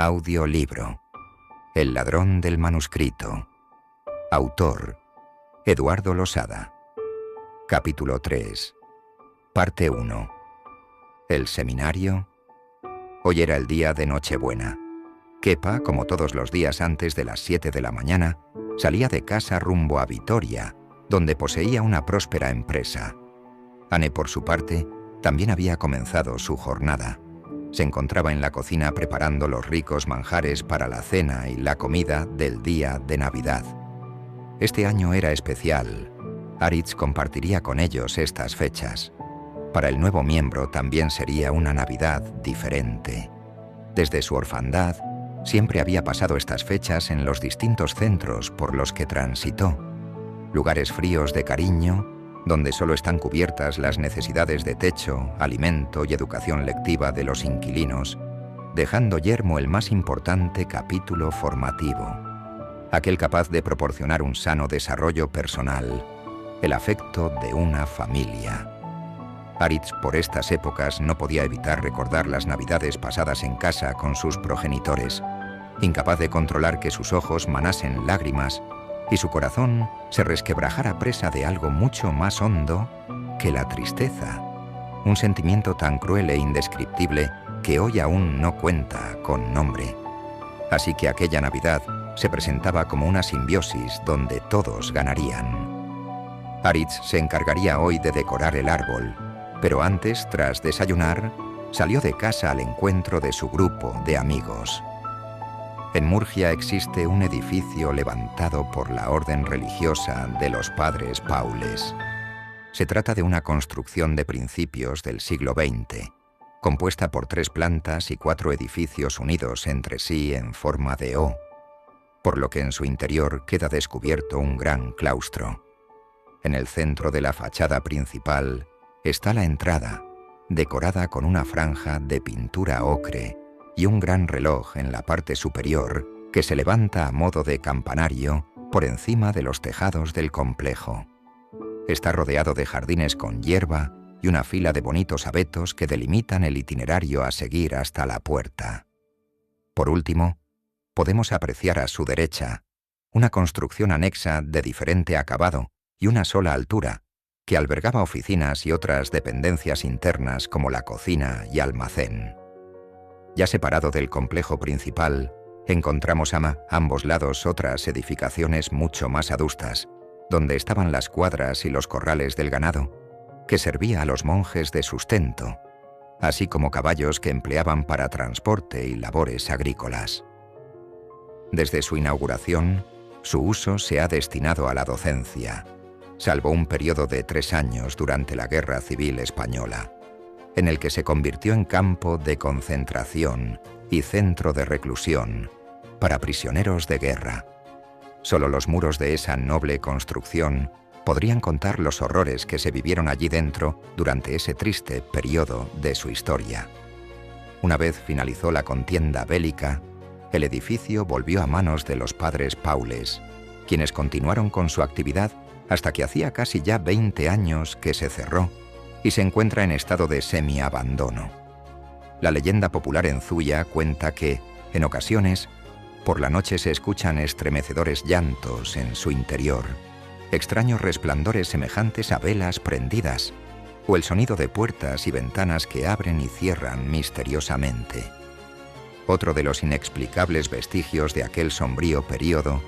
Audiolibro. El ladrón del manuscrito. Autor: Eduardo Losada. Capítulo 3. Parte 1. El seminario. Hoy era el día de Nochebuena. Kepa, como todos los días antes de las 7 de la mañana, salía de casa rumbo a Vitoria, donde poseía una próspera empresa. Anne, por su parte, también había comenzado su jornada. Se encontraba en la cocina preparando los ricos manjares para la cena y la comida del día de Navidad. Este año era especial. Aritz compartiría con ellos estas fechas. Para el nuevo miembro también sería una Navidad diferente. Desde su orfandad, siempre había pasado estas fechas en los distintos centros por los que transitó. Lugares fríos de cariño, donde solo están cubiertas las necesidades de techo, alimento y educación lectiva de los inquilinos, dejando yermo el más importante capítulo formativo, aquel capaz de proporcionar un sano desarrollo personal, el afecto de una familia. Aritz, por estas épocas, no podía evitar recordar las navidades pasadas en casa con sus progenitores, incapaz de controlar que sus ojos manasen lágrimas y su corazón se resquebrajara presa de algo mucho más hondo que la tristeza, un sentimiento tan cruel e indescriptible que hoy aún no cuenta con nombre. Así que aquella Navidad se presentaba como una simbiosis donde todos ganarían. Aritz se encargaría hoy de decorar el árbol, pero antes, tras desayunar, salió de casa al encuentro de su grupo de amigos. En Murgia existe un edificio levantado por la orden religiosa de los Padres Paules. Se trata de una construcción de principios del siglo XX, compuesta por 3 plantas y 4 edificios unidos entre sí en forma de O, por lo que en su interior queda descubierto un gran claustro. En el centro de la fachada principal está la entrada, decorada con una franja de pintura ocre y un gran reloj en la parte superior que se levanta a modo de campanario por encima de los tejados del complejo. Está rodeado de jardines con hierba y una fila de bonitos abetos que delimitan el itinerario a seguir hasta la puerta. Por último, podemos apreciar a su derecha una construcción anexa de diferente acabado y una sola altura, que albergaba oficinas y otras dependencias internas como la cocina y almacén. Ya separado del complejo principal, encontramos a ambos lados otras edificaciones mucho más adustas, donde estaban las cuadras y los corrales del ganado, que servía a los monjes de sustento, así como caballos que empleaban para transporte y labores agrícolas. Desde su inauguración, su uso se ha destinado a la docencia, salvo un periodo de 3 años durante la Guerra Civil Española, en el que se convirtió en campo de concentración y centro de reclusión para prisioneros de guerra. Solo los muros de esa noble construcción podrían contar los horrores que se vivieron allí dentro durante ese triste periodo de su historia. Una vez finalizó la contienda bélica, el edificio volvió a manos de los Padres Paules, quienes continuaron con su actividad hasta que hacía casi ya 20 años que se cerró y se encuentra en estado de semi-abandono. La leyenda popular en Zuya cuenta que, en ocasiones, por la noche se escuchan estremecedores llantos en su interior, extraños resplandores semejantes a velas prendidas, o el sonido de puertas y ventanas que abren y cierran misteriosamente. Otro de los inexplicables vestigios de aquel sombrío período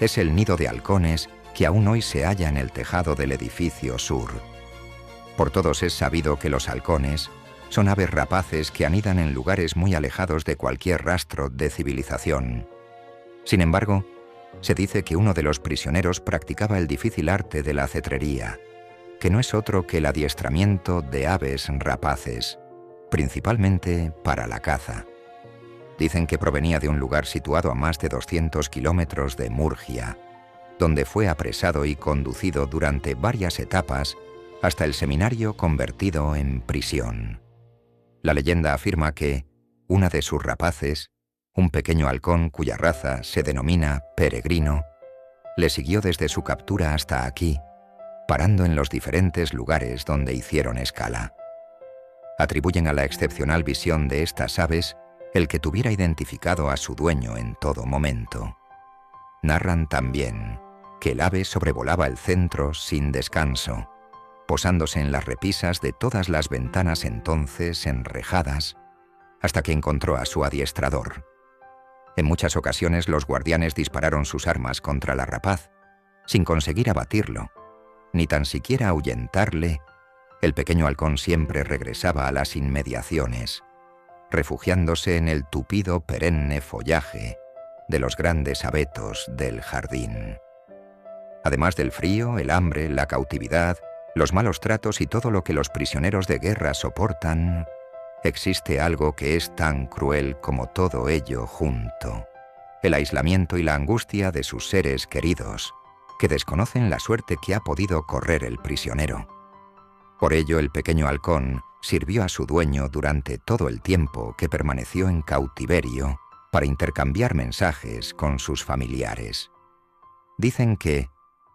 es el nido de halcones que aún hoy se halla en el tejado del edificio sur. Por todos es sabido que los halcones son aves rapaces que anidan en lugares muy alejados de cualquier rastro de civilización. Sin embargo, se dice que uno de los prisioneros practicaba el difícil arte de la cetrería, que no es otro que el adiestramiento de aves rapaces, principalmente para la caza. Dicen que provenía de un lugar situado a más de 200 kilómetros de Murgia, donde fue apresado y conducido durante varias etapas hasta el seminario convertido en prisión. La leyenda afirma que una de sus rapaces, un pequeño halcón cuya raza se denomina peregrino, le siguió desde su captura hasta aquí, parando en los diferentes lugares donde hicieron escala. Atribuyen a la excepcional visión de estas aves el que tuviera identificado a su dueño en todo momento. Narran también que el ave sobrevolaba el centro sin descanso, posándose en las repisas de todas las ventanas entonces enrejadas, hasta que encontró a su adiestrador. En muchas ocasiones los guardianes dispararon sus armas contra la rapaz, sin conseguir abatirlo, ni tan siquiera ahuyentarle. El pequeño halcón siempre regresaba a las inmediaciones, refugiándose en el tupido perenne follaje de los grandes abetos del jardín. Además del frío, el hambre, la cautividad, los malos tratos y todo lo que los prisioneros de guerra soportan, existe algo que es tan cruel como todo ello junto: el aislamiento y la angustia de sus seres queridos, que desconocen la suerte que ha podido correr el prisionero. Por ello, el pequeño halcón sirvió a su dueño durante todo el tiempo que permaneció en cautiverio para intercambiar mensajes con sus familiares. Dicen que,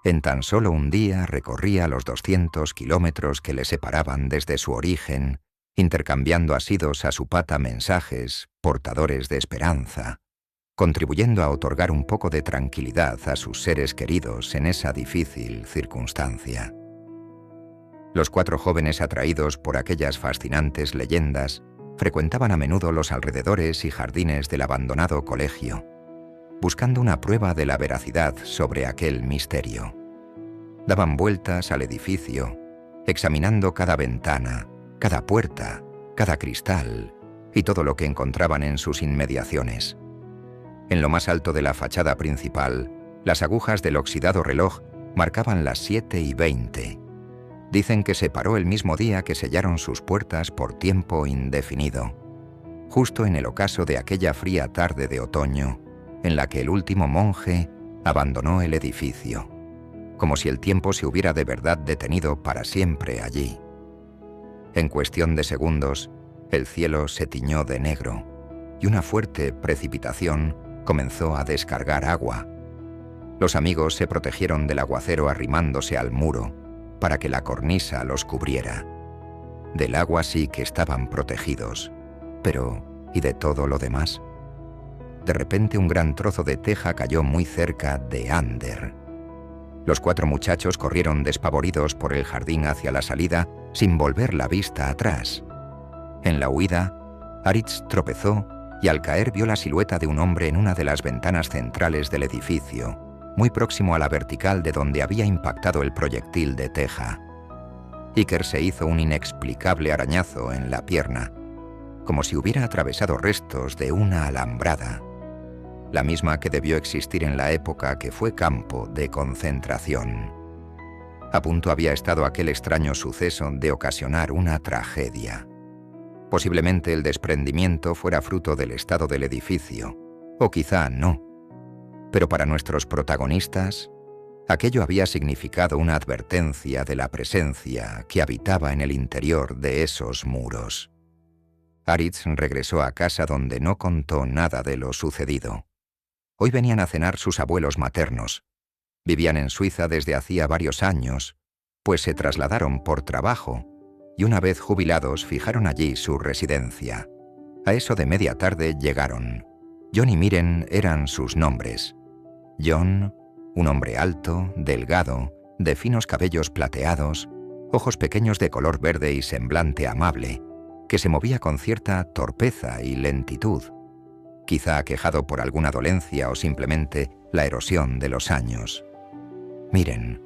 en tan solo un día, recorría los 200 kilómetros que le separaban desde su origen, intercambiando asidos a su pata mensajes portadores de esperanza, contribuyendo a otorgar un poco de tranquilidad a sus seres queridos en esa difícil circunstancia. Los 4 jóvenes, atraídos por aquellas fascinantes leyendas, frecuentaban a menudo los alrededores y jardines del abandonado colegio, buscando una prueba de la veracidad sobre aquel misterio. Daban vueltas al edificio, examinando cada ventana, cada puerta, cada cristal y todo lo que encontraban en sus inmediaciones. En lo más alto de la fachada principal, las agujas del oxidado reloj marcaban las 7:20. Dicen que se paró el mismo día que sellaron sus puertas por tiempo indefinido, justo en el ocaso de aquella fría tarde de otoño, en la que el último monje abandonó el edificio, como si el tiempo se hubiera de verdad detenido para siempre allí. En cuestión de segundos, el cielo se tiñó de negro y una fuerte precipitación comenzó a descargar agua. Los amigos se protegieron del aguacero arrimándose al muro para que la cornisa los cubriera. Del agua sí que estaban protegidos, pero ¿y de todo lo demás? De repente un gran trozo de teja cayó muy cerca de Ander. Los 4 muchachos corrieron despavoridos por el jardín hacia la salida sin volver la vista atrás. En la huida, Aritz tropezó y al caer vio la silueta de un hombre en una de las ventanas centrales del edificio, muy próximo a la vertical de donde había impactado el proyectil de teja. Iker se hizo un inexplicable arañazo en la pierna, como si hubiera atravesado restos de una alambrada, la misma que debió existir en la época que fue campo de concentración. A punto había estado aquel extraño suceso de ocasionar una tragedia. Posiblemente el desprendimiento fuera fruto del estado del edificio, o quizá no. Pero para nuestros protagonistas, aquello había significado una advertencia de la presencia que habitaba en el interior de esos muros. Aritz regresó a casa donde no contó nada de lo sucedido. Hoy venían a cenar sus abuelos maternos. Vivían en Suiza desde hacía varios años, pues se trasladaron por trabajo y una vez jubilados fijaron allí su residencia. A eso de media tarde llegaron. John y Miren eran sus nombres. John, un hombre alto, delgado, de finos cabellos plateados, ojos pequeños de color verde y semblante amable, que se movía con cierta torpeza y lentitud, quizá aquejado por alguna dolencia o simplemente la erosión de los años. Miren,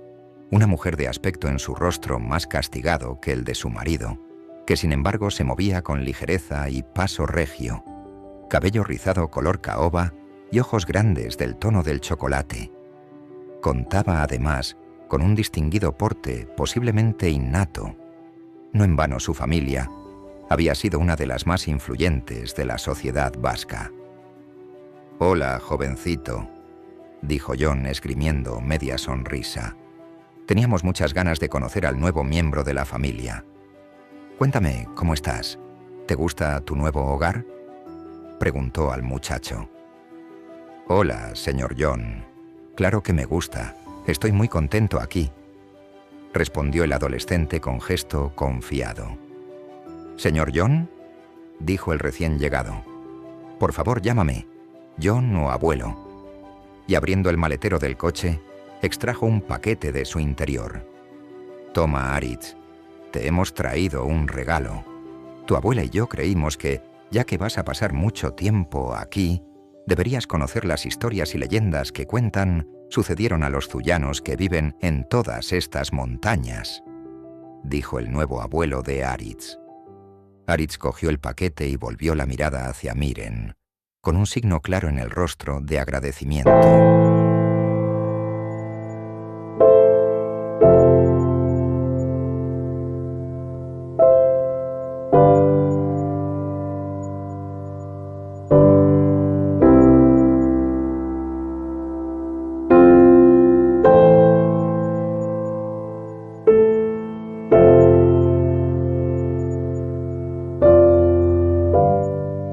una mujer de aspecto en su rostro más castigado que el de su marido, que sin embargo se movía con ligereza y paso regio, cabello rizado color caoba y ojos grandes del tono del chocolate. Contaba además con un distinguido porte posiblemente innato. No en vano su familia había sido una de las más influyentes de la sociedad vasca. «Hola, jovencito», dijo John esgrimiendo media sonrisa. Teníamos muchas ganas de conocer al nuevo miembro de la familia. Cuéntame, ¿cómo estás? ¿Te gusta tu nuevo hogar?, preguntó al muchacho. «Hola, señor John. Claro que me gusta. Estoy muy contento aquí», respondió el adolescente con gesto confiado. «¿Señor John?», dijo el recién llegado. Por favor, llámame. John o abuelo. Y abriendo el maletero del coche, extrajo un paquete de su interior. Toma, Aritz. Te hemos traído un regalo. Tu abuela y yo creímos que, ya que vas a pasar mucho tiempo aquí, deberías conocer las historias y leyendas que cuentan sucedieron a los zulianos que viven en todas estas montañas, dijo el nuevo abuelo de Aritz. Aritz cogió el paquete y volvió la mirada hacia Miren, con un signo claro en el rostro de agradecimiento.